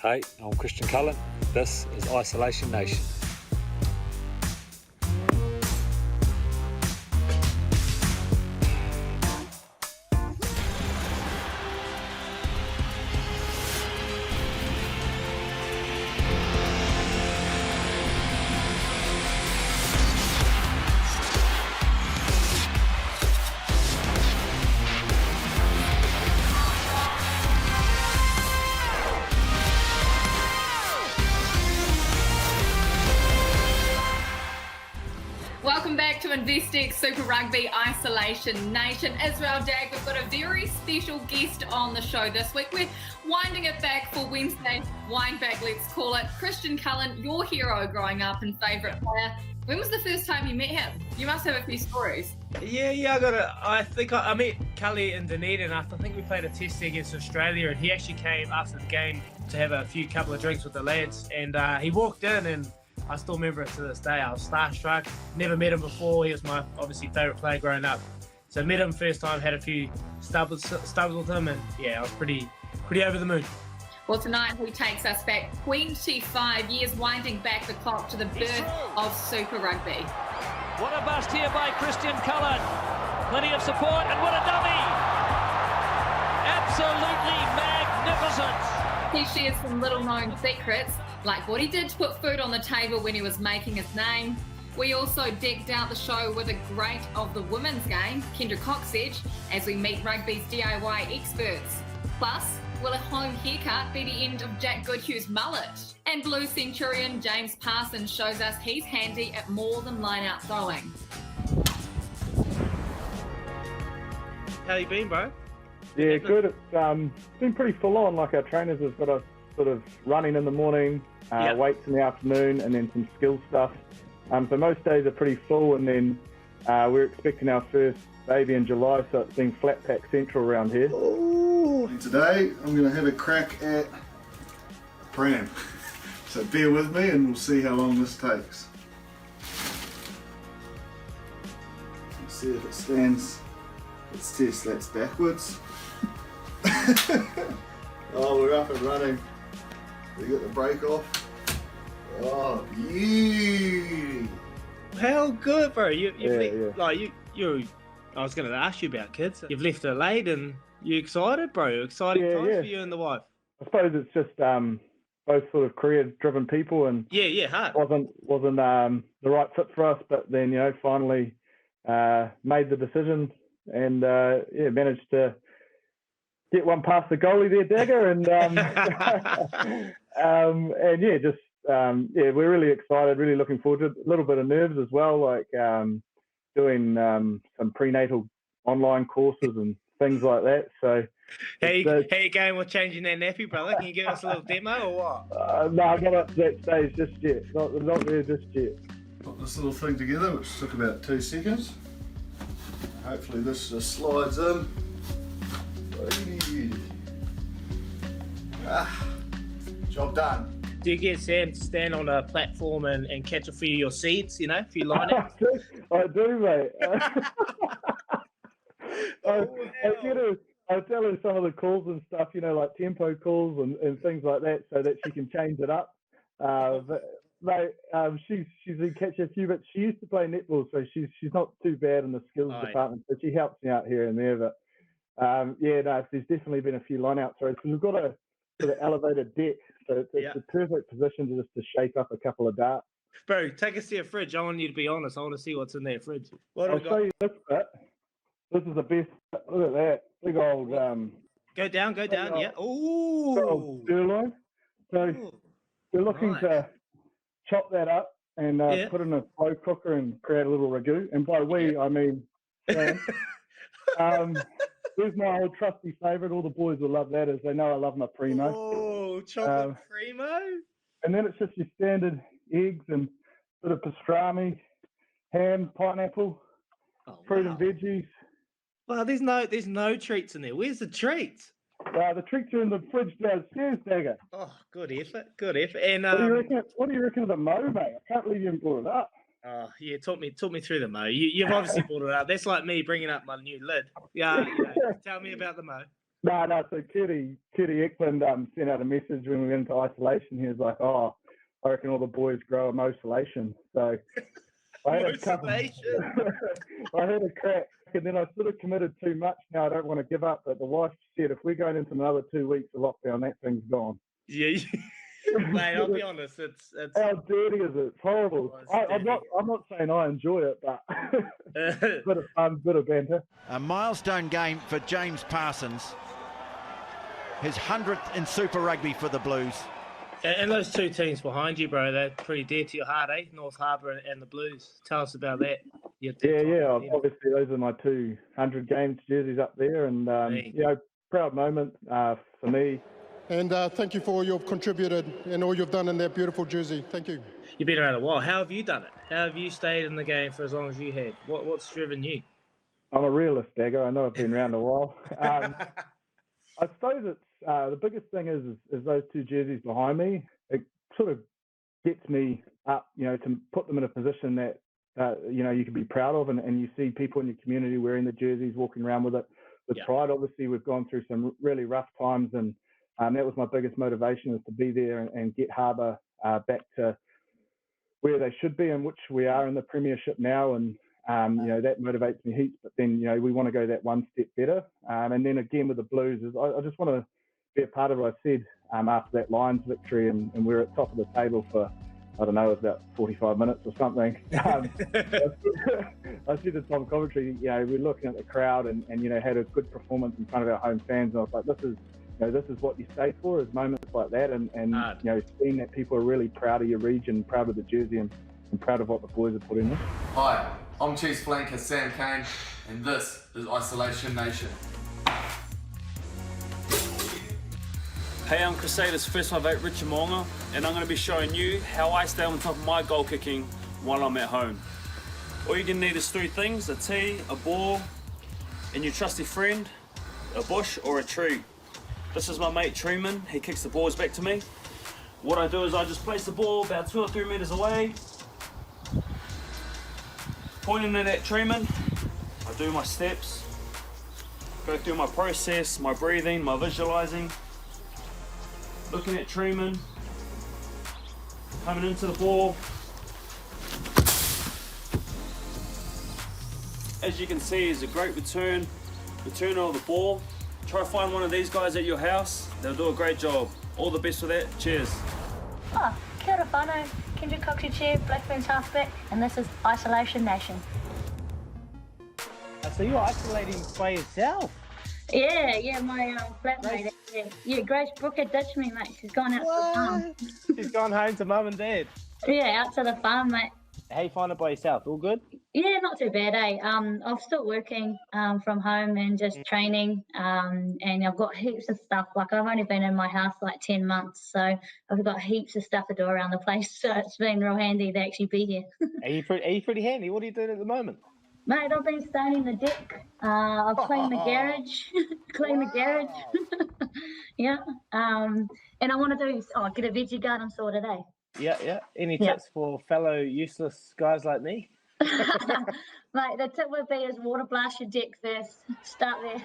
Hey, I'm Christian Cullen. This is Isolation Nation. Welcome back to Investec Super Rugby Isolation Nation. Israel Dag, we've got a very special guest on the show this week. We're winding it back for Wednesday, wind back, let's call it. Christian Cullen, your hero growing up and favourite player. When was the first time you met him? You must have a few stories. I think I met Cully in Dunedin after I think we played a test against Australia, and he actually came after the game to have a couple of drinks with the lads, and he walked in and I still remember it to this day. I was starstruck. Never met him before. He was my obviously favourite player growing up. So met him first time, had a few stubs with him, and yeah, I was pretty over the moon. Well, tonight he takes us back 25 years, winding back the clock to the birth of Super Rugby. What a bust here by Christian Cullen. Plenty of support, and what a dummy! Absolutely magnificent. He shares some little-known secrets, like what he did to put food on the table when he was making his name. We also decked out the show with a great of the women's game, Kendra Coxedge, as we meet rugby's DIY experts. Plus, will a home haircut be the end of Jack Goodhue's mullet? And Blue Centurion James Parsons shows us he's handy at more than line-out throwing. How you been, bro? Yeah, good. It's been pretty full on. Like our trainers have got us sort of running in the morning, weights in the afternoon, and then some skill stuff. So most days are pretty full, and then we're expecting our first baby in July, so it's been flat pack central around here. Oh, today I'm going to have a crack at pram. So bear with me and we'll see how long this takes. Let's see if it stands. Let's test that's backwards. Oh, we're up and running. We got the brake off. Oh, yeah. How good, bro? You Yeah. I was going to ask you about kids. You've left her late, and you excited, bro? Exciting times for you and the wife. I suppose it's just both sort of career-driven people, and hard. wasn't the right fit for us. But then finally made the decision, and managed to get one past the goalie there, Dagger, and we're really excited, really looking forward to it. A little bit of nerves as well, like doing some prenatal online courses and things like that. So, how you going with changing that nappy, brother? Can you give us a little demo or what? No, I'm not up to that stage just yet. Not there just yet. Put this little thing together, which took about 2 seconds. Hopefully this just slides in. Job done. Do you get Sam to stand on a platform and catch a few of your seeds, a few lineups? I do, mate. I tell her some of the calls and stuff, like tempo calls and things like that, so that she can change it up. But mate, she's been catching a few, but she used to play netball, so she's not too bad in the skills department, but she helps me out here and there. But there's definitely been a few line-out throws. We've got a sort of elevated deck, so it's the perfect position to shape up a couple of darts. Bro, take us to your fridge. I want you to be honest. I want to see what's in that fridge. I'll show you this bit. This is the best. Look at that. Big old... Go down, yeah. Ooh! Sirloin. So we're looking to chop that up and put in a slow cooker and create a little ragu. And by we, I mean Sam. There's my old trusty favourite. All the boys will love that, as they know I love my primo. Oh, chocolate primo! And then it's just your standard eggs and bit of pastrami, ham, pineapple, fruit and veggies. Well, there's no treats in there. Where's the treats? The treats are in the fridge downstairs, Dagger. Oh, good effort. And what do you reckon of the mo, mate? I can't believe you haven't brought it up. Oh, yeah, talk me through the mo. You've obviously brought it up. That's like me bringing up my new lid. Yeah, tell me about the mo. No. So Curdy Eklund sent out a message when we went into isolation. He was like, "Oh, I reckon all the boys grow emotion." So I had a couple. I had a crack, and then I sort of committed too much. Now I don't want to give up. But the wife said, if we're going into another 2 weeks of lockdown, that thing's gone. Yeah, mate. I'll be honest. It's how dirty is it? It's horrible. I'm not saying I enjoy it, but bit of fun, bit of banter. A milestone game for James Parsons. His 100th in Super Rugby for the Blues. And those two teams behind you, bro, they're pretty dear to your heart, eh? North Harbour and the Blues. Tell us about that. Yeah. Obviously, those are my 200 games jerseys up there, and proud moment for me. And thank you for all you've contributed and all you've done in that beautiful jersey. Thank you. You've been around a while. How have you done it? How have you stayed in the game for as long as you have? What's driven you? I'm a realist, Dagger. I know I've been around a while. I suppose it's the biggest thing is those two jerseys behind me. It sort of gets me up, to put them in a position that you can be proud of, and you see people in your community wearing the jerseys, walking around with it with pride. Obviously, we've gone through some really rough times, and that was my biggest motivation, is to be there and get Harbour back to where they should be, and which we are in the Premiership now, and that motivates me heaps. But then we want to go that one step better, and then again with the Blues, I just want to be a part of what I said after that Lions victory, and we're at top of the table for, I don't know, it was about 45 minutes or something. I said to Tom Carpentry, we're looking at the crowd and had a good performance in front of our home fans, and I was like, this is what you stay for, is moments like that, and seeing that people are really proud of your region, proud of the jersey, and proud of what the boys have put in there. Hi, I'm Chiefs flanker Sam Kane, and this is Isolation Nation. Hey, I'm Crusaders first 5'8" Richard Monga, and I'm going to be showing you how I stay on top of my goal kicking while I'm at home. All you're going to need is three things: a tee, a ball, and your trusty friend, a bush or a tree. This is my mate Truman. He kicks the balls back to me. What I do is I just place the ball about 2 or 3 meters away, pointing it at Truman. I do my steps, go through my process, my breathing, my visualizing, looking at Truman, coming into the ball. As you can see, is a great return of the ball. Try to find one of these guys at your house. They'll do a great job. All the best with that. Cheers. Oh, kia ora whanau, Kendra Coxie Chair, Black Ferns halfback, and this is Isolation Nation. So you're isolating by yourself? Yeah, my flatmate. Yeah, Grace Brooker ditched me, mate. She's gone out to the farm. She's gone home to mum and dad? Yeah, out to the farm, mate. How you find it by yourself? All good? Yeah, not too bad, eh? I'm still working from home and just training, and I've got heaps of stuff. Like, I've only been in my house like 10 months, so I've got heaps of stuff to do around the place. So it's been real handy to actually be here. Are you pretty handy? What are you doing at the moment? Mate, I've been stoning the deck. I've cleaned the garage. Yeah. And I want to get a veggie garden sorted, eh? Yeah. Any tips for fellow useless guys like me? Mate, the tip would be is water blast your deck first. Start there.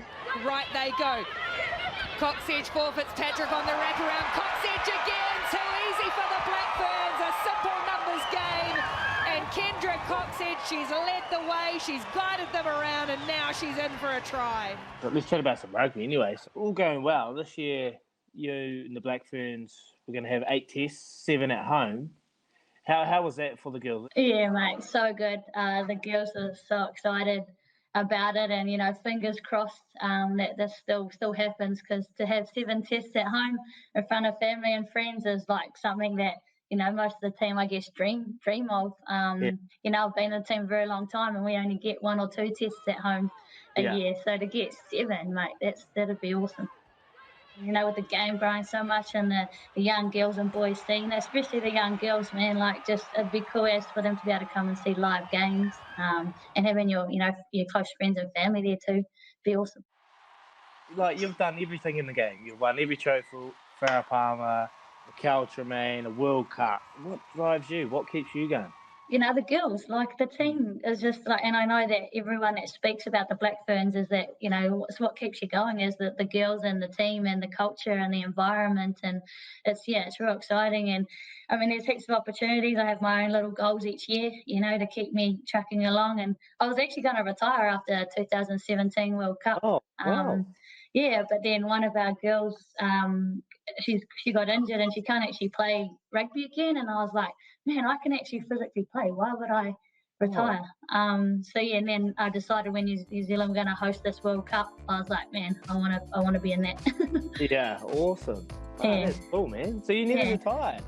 Right they go. Coxedge for Fitzpatrick on the wraparound. Coxedge again. Too easy for the Black Ferns. A simple numbers game. And Kendra Coxedge, she's led the way. She's guided them around, and now she's in for a try. But let's chat about some rugby anyway. So all going well. This year, you and the Black Ferns, we're going to have 8 tests, 7 at home. How was that for the girls? Yeah, mate, so good. The girls are so excited about it, and fingers crossed that this still happens, because to have 7 tests at home in front of family and friends is like something that most of the team, I guess, dream of. I've been in the team a very long time, and we only get 1 or 2 tests at home a year. So to get 7, mate, that'd be awesome. With the game growing so much, and the young girls and boys seeing, especially the young girls, man, like, just it'd be cool as for them to be able to come and see live games, and having your close friends and family there too, be awesome. Like, you've done everything in the game. You've won every trophy, Farah Palmer, the Cal Tremaine, a World Cup. What drives you? What keeps you going? you know, the girls, like the team is just like, and I know that everyone that speaks about the Black Ferns is that, you know, it's what keeps you going is the girls and the team and the culture and the environment. And it's real exciting. And I mean, there's heaps of opportunities. I have my own little goals each year, you know, to keep me trucking along. And I was actually going to retire after 2017 World Cup. Oh, wow. Yeah, but then one of our girls, she got injured and she can't actually play rugby again. And I was like, man, I can actually physically play. Why would I retire? So yeah, and then I decided when New Zealand were going to host this World Cup, I was like, man, I want to be in that. Yeah, awesome. Oh, Yeah. that's cool, man. So you never retired?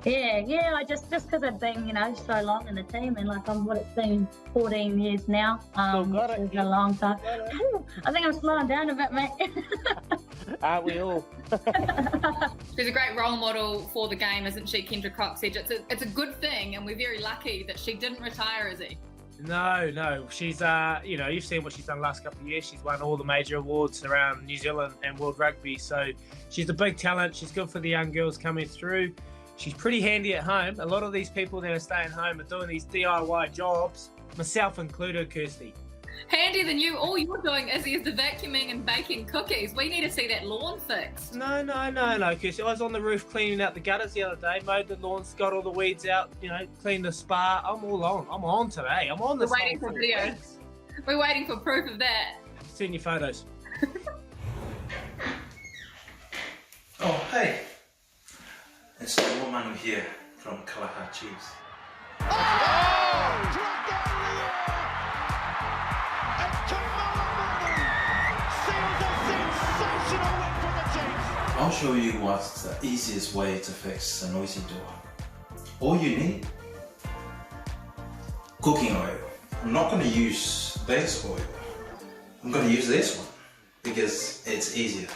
Yeah. I just because I've been, you know, so long in the team, and like it's been 14 years now, which is a long time. I think I'm slowing down a bit, mate. Aren't we all? She's a great role model for the game, isn't she, Kendra Coxedge? It's a good thing, and we're very lucky that she didn't retire, is he? No. She's, you know, you've seen what she's done the last couple of years. She's won all the major awards around New Zealand and World Rugby. So she's a big talent. She's good for the young girls coming through. She's pretty handy at home. A lot of these people that are staying home are doing these DIY jobs, myself included, Kirsty. Handier than you. All you're doing is the vacuuming and baking cookies. We need to see that lawn fixed. No, Kirsty. I was on the roof cleaning out the gutters the other day, mowed the lawns, got all the weeds out, you know, cleaned the spa. I'm all on. I'm on today. I'm on this. We're waiting for videos. We're waiting for proof of that. Send your photos. Oh, hey. It's the woman here from Cullen Chiefs. I'll show you what's the easiest way to fix a noisy door. All you need, cooking oil. I'm not going to use base oil. I'm going to use this one because it's easier.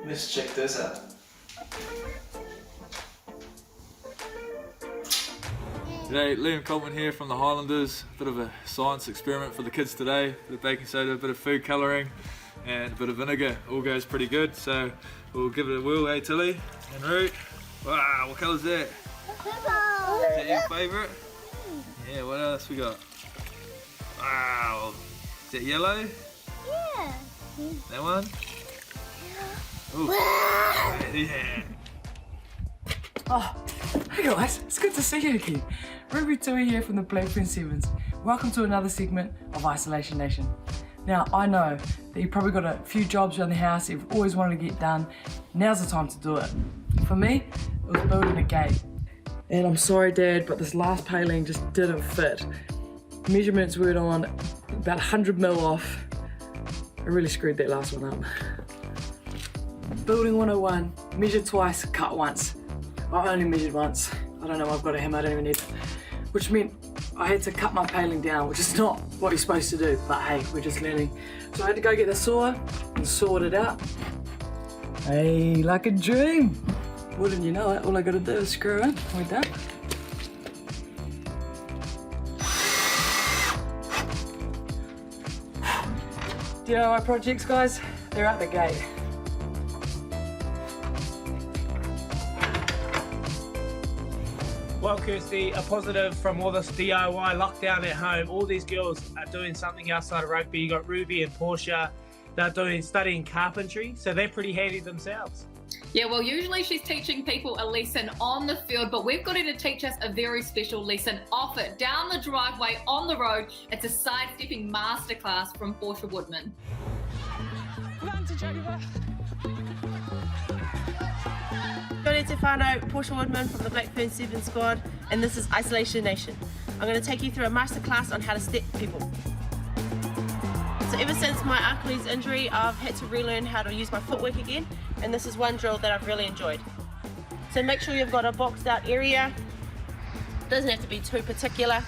Let's check this out. G'day, Liam Cullen here from the Highlanders. Bit of a science experiment for the kids today. Bit of baking soda, a bit of food colouring and a bit of vinegar. All goes pretty good, so we'll give it a whirl, eh Tilly and Root? Wow, what colour's that? Is that your favourite? Yeah, what else we got? Wow, is that yellow? Yeah. That one? Ooh. Yeah. Oh, hey guys, it's good to see you again. Ruby Tui here from the Black Ferns Sevens. Welcome to another segment of Isolation Nation. Now, I know that you've probably got a few jobs around the house you've always wanted to get done. Now's the time to do it. For me, it was building a gate. And I'm sorry, Dad, but this last paling just didn't fit. Measurements were on about 100 mil off. I really screwed that last one up. Building 101, measure twice, cut once. I only measured once. I don't know, I've got a hammer, I don't even need it. Which meant I had to cut my paling down, which is not what you're supposed to do, but hey, we're just learning. So I had to go get the saw and sawed it out. Hey, like a dream. Wouldn't you know it, all I gotta do is screw in, we're done. DIY projects, guys, they're out the gate. Well, Kirsty, a positive from all this DIY lockdown at home. All these girls are doing something outside of rugby. You got Ruby and Portia. They're studying carpentry, so they're pretty handy themselves. Yeah, well, usually she's teaching people a lesson on the field, but we've got her to teach us a very special lesson off it. Down the driveway, on the road, it's a sidestepping masterclass from Portia Woodman. Kia Stefano, Portia Woodman from the Black Ferns 7 squad, and this is Isolation Nation. I'm going to take you through a masterclass on how to step people. So ever since my Achilles injury, I've had to relearn how to use my footwork again, and this is one drill that I've really enjoyed. So make sure you've got a boxed out area, doesn't have to be too particular,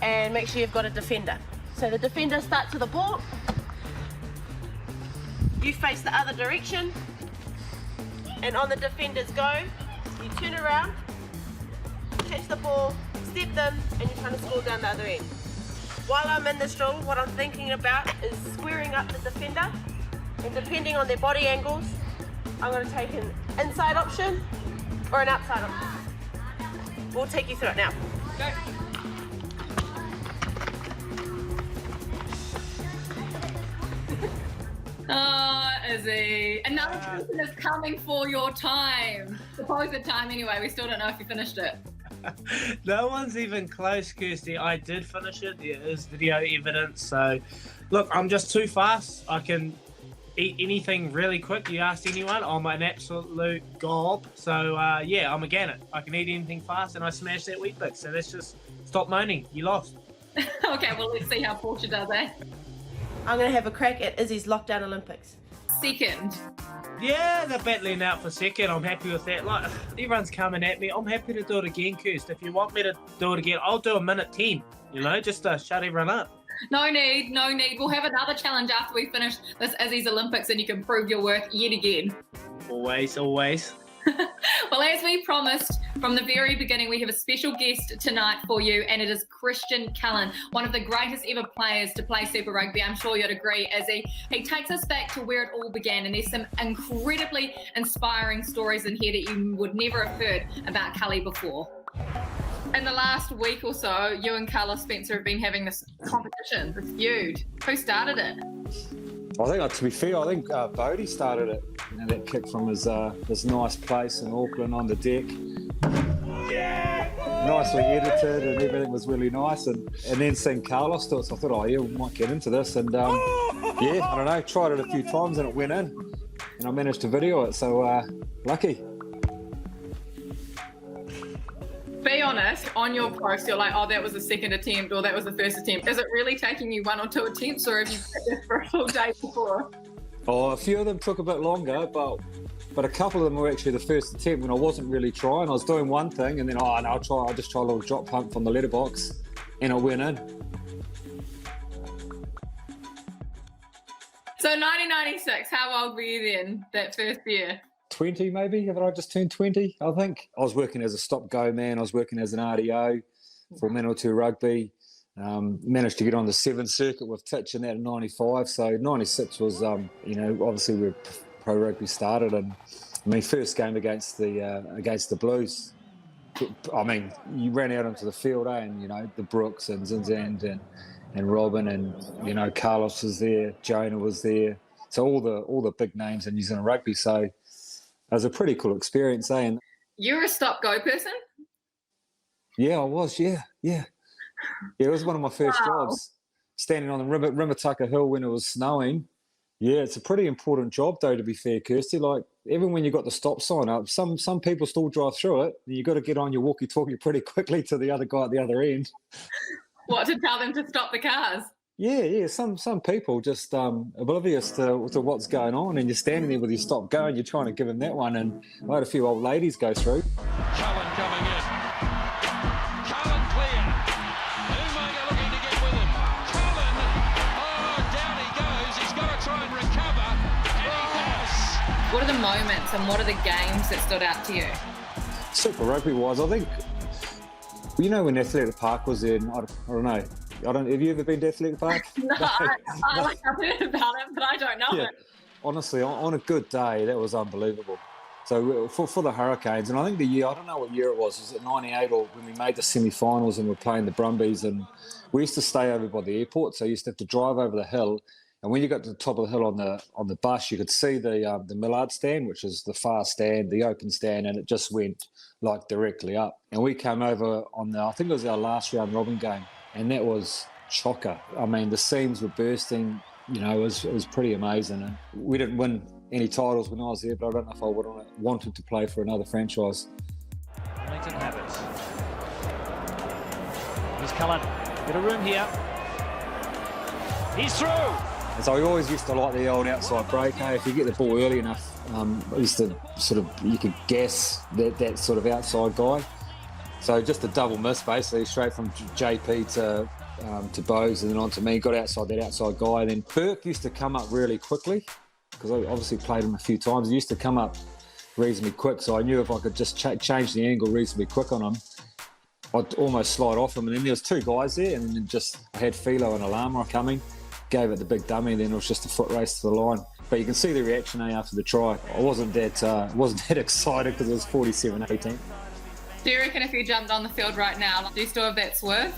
and make sure you've got a defender. So the defender starts to the ball, you face the other direction, and on the defender's go, you turn around, catch the ball, step them, and you're trying to score down the other end. While I'm in this drill, what I'm thinking about is squaring up the defender, and depending on their body angles, I'm going to take an inside option or an outside option. We'll take you through it now. Go. Oh, Izzy. Another person is coming for your time. Supposed time anyway. We still don't know if you finished it. No one's even close, Kirsty. I did finish it. There is video evidence. So, look, I'm just too fast. I can eat anything really quick. You asked anyone, I'm an absolute gob. So, yeah, I'm a gannet. I can eat anything fast, and I smashed that wheat bix. So let's just stop moaning. You lost. Okay, well, let's see how Portia does, eh? I'm going to have a crack at Izzy's lockdown Olympics. Second. Yeah, they're battling out for second. I'm happy with that. Like, everyone's coming at me. I'm happy to do it again, Kirst. If you want me to do it again, I'll do a minute 10, you know, just to shut everyone up. No need. We'll have another challenge after we finish this Izzy's Olympics and you can prove your worth yet again. Always. Well, as we promised from the very beginning, we have a special guest tonight for you, and it is Christian Cullen, one of the greatest ever players to play Super Rugby. I'm sure you'd agree, Izzy. He takes us back to where it all began, and there's some incredibly inspiring stories in here that you would never have heard about Cully before. In the last week or so, you and Carlos Spencer have been having this competition, this feud. Who started it? I think, to be fair, Bodie started it. You know, that kick from his nice place in Auckland on the deck. Yeah, nicely edited, and everything was really nice. And then seeing Carlos do it, so I thought, oh yeah, we might get into this. And yeah, I don't know, tried it a few times and it went in, and I managed to video it. So lucky. Be honest, on your post, you're like, oh, that was the second attempt or that was the first attempt. Is it really taking you 1 or 2 attempts, or have you practiced for a full day before? Oh, a few of them took a bit longer, but a couple of them were actually the first attempt when I wasn't really trying. I was doing one thing and then, I'll just try a little drop pump from the letterbox, and it went in. So 1996, how old were you then, that first year? 20 maybe, have I just turned 20, I think. I was working as a stop-go man, I was working as an RDO for Manawatu Rugby. Managed to get on the 7th circuit with Titch in that in 95, so 96 was, obviously where pro rugby started, and first game against the Blues, I mean, you ran out onto the field, and, the Brooks and Zinzand and Robin and, Carlos was there, Jonah was there, so all the big names in New Zealand rugby, so it was a pretty cool experience, eh? And you were a stop-go person? Yeah, I was, yeah. Yeah, it was one of my first jobs, standing on the Rimutaka Hill when it was snowing. Yeah, it's a pretty important job, though, to be fair, Kirsty. Like, even when you got the stop sign up, some people still drive through it. And you got to get on your walkie-talkie pretty quickly to the other guy at the other end. What, to tell them to stop the cars? Yeah. Some people just oblivious to what's going on, and you're standing there with your stop go, and you're trying to give them that one. And I had a few old ladies go through. Cullen coming in. Cullen clear. Umaga looking to get with him. Cullen, down he goes. He's got to try and recover, and he does. What are the moments and what are the games that stood out to you? Super Rugby-wise, I think, when Athletic Park was in, I don't know. Have you ever been to Athletic Park? No, I've heard about it, but I don't know it. Honestly, on a good day, that was unbelievable. So for the Hurricanes, and I think the year, I don't know what year it was it 98 or when we made the semi-finals and we're playing the Brumbies, and we used to stay over by the airport, so you used to have to drive over the hill, and when you got to the top of the hill on the bus, you could see the Millard stand, which is the far stand, the open stand, and it just went like directly up. And we came over on I think it was our last round robin game, and that was chocker. I mean, the seams were bursting. It was pretty amazing. And we didn't win any titles when I was there, but I don't know if I would have wanted to play for another franchise. Wellington have it. Here's Cullen. Bit of room here. He's through. And so we always used to like the old outside break. Hey, if you get the ball early enough, I used to you could guess that sort of outside guy. So just a double miss, basically, straight from JP to Bose and then on to me. Got outside that outside guy. And then Burke used to come up really quickly, because I obviously played him a few times. He used to come up reasonably quick, so I knew if I could just change the angle reasonably quick on him, I'd almost slide off him. And then there was two guys there, and then I had Philo and Alama coming. gave it the big dummy, then it was just a foot race to the line. But you can see the reaction after the try. I wasn't that excited because it was 47-18. Do you reckon if you jumped on the field right now, do you still have that swerve?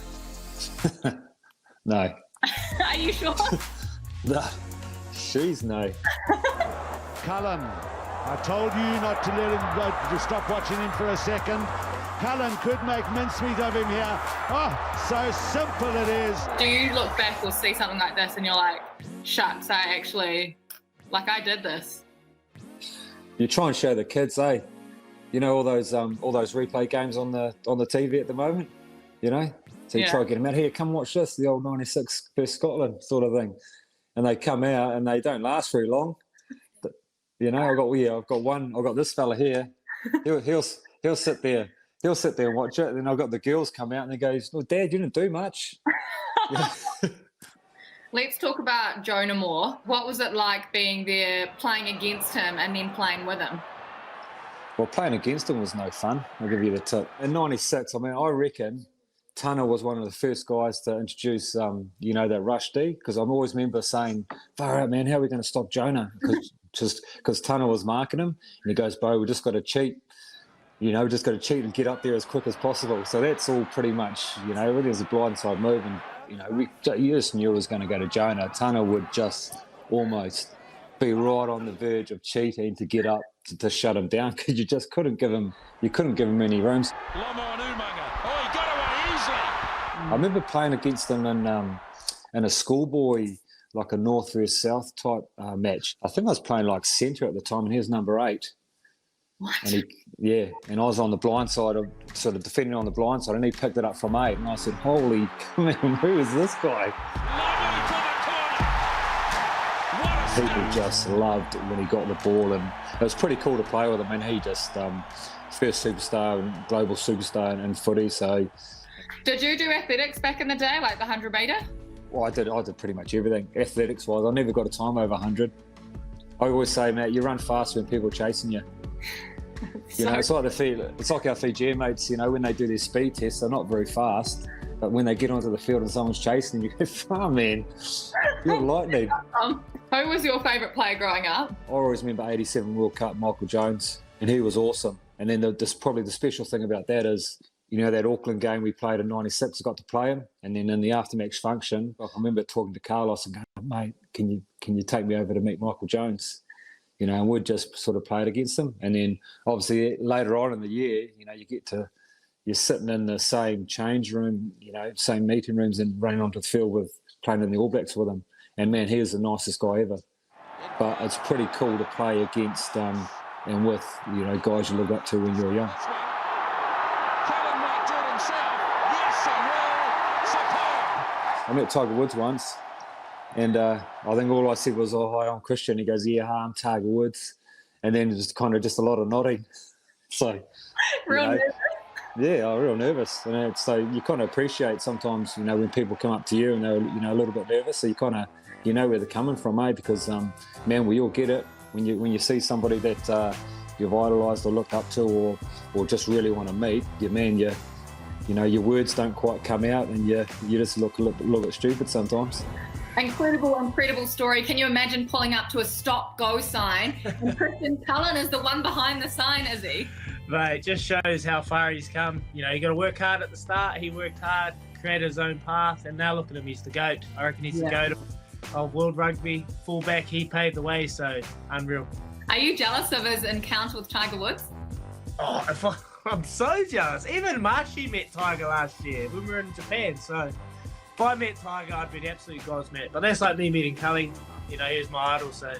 No. Are you sure? No. She's no. Cullen, I told you not to let him go, to stop watching him for a second. Cullen could make mincemeat of him here. Oh, so simple it is. Do you look back or see something like this and you're like, shucks, I did this? You try and show the kids, eh? You know, all those replay games on the TV at the moment, you know? So you try to get them out here, come watch this, the old 96 versus Scotland sort of thing. And they come out and they don't last very long. But, you know, I've got this fella here. He'll sit there and watch it. And then I've got the girls come out and they go, "Well, Dad, you didn't do much." Let's talk about Jonah Moore. What was it like being there, playing against him and then playing with him? Well, playing against him was no fun. I'll give you the tip. In 96, I mean, I reckon Tana was one of the first guys to introduce, that rush D, because I always remember saying, "Far out, man, how are we going to stop Jonah?" Because Tana was marking him, and he goes, "Bro, we just got to cheat. We just got to cheat and get up there as quick as possible." So that's all pretty much, really was a blindside move, and you just knew it was going to go to Jonah. Tana would just almost be right on the verge of cheating to get up to shut him down, because you just couldn't give him any rooms. I remember playing against him in a schoolboy, like a North versus South type match. I think I was playing like centre at the time, and he was number 8. What? And and I was on the blind side, sort of defending on the blind side, and he picked it up from 8, and I said, "Holy, who is this guy?" People just loved when he got the ball, and it was pretty cool to play with him. And he just first superstar and global superstar in footy. So, did you do athletics back in the day, like the 100 metre? Well, I did pretty much everything athletics-wise. I never got a time over 100. I always say, Matt, you run faster when people are chasing you. It's like our Fijian mates. When they do their speed tests, they're not very fast, but when they get onto the field and someone's chasing them, you go, "Oh man, you're lightning." Who was your favourite player growing up? I always remember '87 World Cup, Michael Jones, and he was awesome. And then probably the special thing about that is, that Auckland game we played in '96, I got to play him. And then in the after-match function, I remember talking to Carlos and going, "Mate, can you take me over to meet Michael Jones?" And we'd just sort of played against him. And then obviously later on in the year, you're sitting in the same change room, same meeting rooms, and running onto the field playing in the All Blacks with him. And man, he was the nicest guy ever. But it's pretty cool to play against and with, guys you look up to when you're young. I met Tiger Woods once, and I think all I said was, "Oh, hi, I'm Christian." He goes, "Yeah, hi, I'm Tiger Woods." And then just a lot of nodding. So, real nervous. Yeah, I'm real nervous. And so you kind of appreciate sometimes, when people come up to you and they're, a little bit nervous. So you kind of, where they're coming from, eh? Because, man, we all get it when you see somebody that you've idolised or looked up to or just really want to meet. Your words don't quite come out, and you just look a little bit stupid sometimes. Incredible story. Can you imagine pulling up to a stop-go sign? And Christian Cullen is the one behind the sign, is he? But it just shows how far he's come. You got to work hard at the start. He worked hard, created his own path, and now look at him. He's the GOAT. I reckon he's the GOAT of world rugby. Fullback, he paved the way, so unreal. Are you jealous of his encounter with Tiger Woods? Oh, I'm so jealous. Even Mashi met Tiger last year when we were in Japan, so if I met Tiger, I'd be an absolute gobsmacked. But that's like me meeting Cullen. He was my idol, so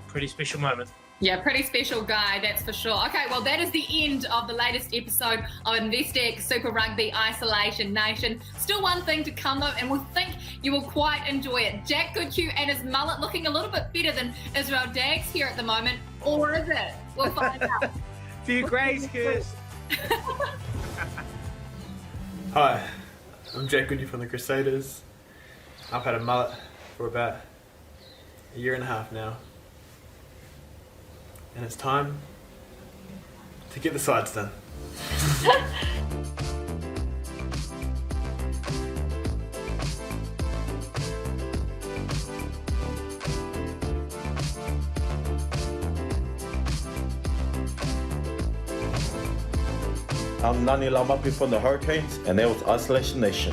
pretty special moment. Yeah, pretty special guy, that's for sure. Okay, well, that is the end of the latest episode of Investec Super Rugby Isolation Nation. Still one thing to come, though, and we think you will quite enjoy it. Jack Goodhue and his mullet looking a little bit better than Israel Daggs here at the moment. Or is it? We'll find out. Few greys, Kirst. Hi, I'm Jack Goodhue from the Crusaders. I've had a mullet for about a year and a half now. And it's time to get the sides done. I'm Nani Lamapi from the Hurricanes, and that was Isolation Nation.